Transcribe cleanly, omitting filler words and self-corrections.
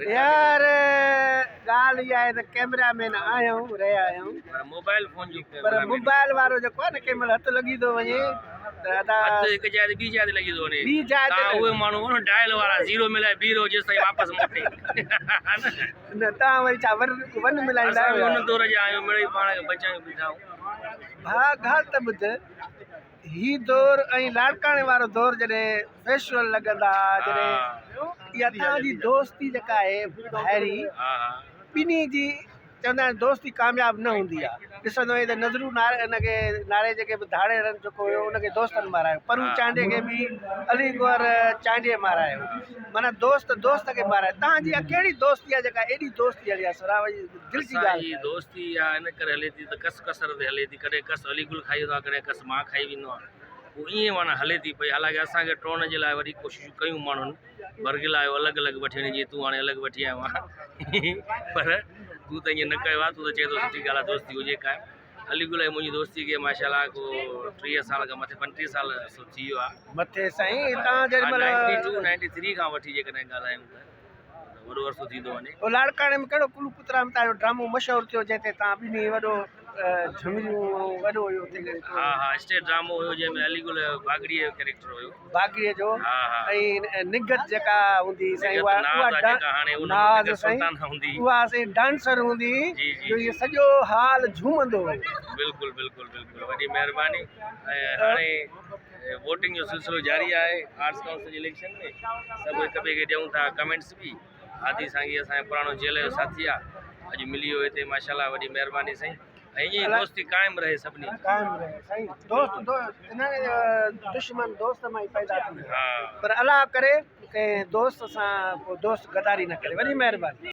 यार ॻाल्हि इहा आहे त कैमरामैन आहियूं रहिया आहियूं मोबाइल फोन जो पर मोबाइल वारो जेको आहे न कंहिं महिल हथु लॻी थो वञे त हिकु जाइ ते ॿी जाइ ते लॻी थो वञे ॿी जाइ ते उहे माण्हू डायल वारा ज़ीरो मिलाए बीरो जेसि ताईं वापसि मोटे न तव्हां वरी छा वन मिलाईंदा आहियो हुन दौर जा आहियूं मिड़ई पाण खे बचायूं बीठा हा ॻाल्हि त ॿुध ही दौर ऐं लाड़काणे वारो दौर जॾहिं फेस्टिवल लॻंदा जॾहिं इहा तव्हांजी दोस्ती जेका आहे भाइरी ॿिन्ही जी चवंदा आहिनि दोस्ती कामयाबु न हूंदी आहे ॾिसंदो त नज़रूं हिनखे नारे जेके बि धाड़े जेको हुयो उनखे दोस्तनि मारायो परू चांडे खे बि अली गौर चांडे मारायो माना दोस्त खे मारायो तव्हांजी कहिड़ी दोस्ती आहे जेका एॾी दोस्ती हली आहे सराव जी दिलि जी ॻाल्हि दोस्ती आहे इन करे हले थी त कस कसर ते हले थी कॾहिं कस अली गुल खाई वेंदो आहे कॾहिं कस मां खाई वेंदो आहे पोइ ईअं माना हले थी पई हालांकि असांखे टोन जे लाइ वरी कोशिशि कयूं माण्हुनि बरगिल आयो अलॻि अलॻि वठी वञे जीअं तूं हाणे अलॻि वठी आयो आहे पर तूं त ईअं न कयो आहे तूं त चए थो सुठी ॻाल्हि आहे दोस्ती हुजे काइमु अली गुल मुंहिंजी दोस्ती खे माशाल्लाह को 30 साल खां मथे 35 साल थी वियो आहे मथे साईं तव्हां जेॾी महिल 92 93 खां वठी जेकॾहिं ॻाल्हायूं त वॾो अरसो थींदो वञे लाड़काणे में कहिड़ो कुलू पुतरा में तव्हांजो ड्रामो मशहूरु थियो जंहिं ते तव्हां ॿिन्ही वॾो झुमिरियूं वॾो हुयो हा स्टेज ड्रामो हुयो जंहिंमें अली गुल बागड़ीअ जो कैरेक्टर हुयो बागड़ीअ जो ऐं निगत जेका हूंदी साईं उहा साईं डांसर हूंदी जो इहो सॼो हाल झूमंदो बिल्कुलु बिल्कुलु बिल्कुलु वॾी महिरबानी ऐं हाणे वोटिंग जो सिलसिलो जारी आहे आर्ट्स काउंसिल इलेक्शन में सभु हिक ॿिए खे ॾियूं था कमेंट्स बि आदि सांगी असांजो पुराणो जेल जो साथी आहे अॼु मिली वियो हिते माशाल्लाह वॾी महिरबानी साईं ऐं ईअं दोस्ती क़ाइमु रहे सभिनी दुश्मन दोस्त मां ई पैदा थींदो पर अलाह करे कंहिं दोस्त सां पोइ दोस्त गदारी न करे वॾी महिरबानी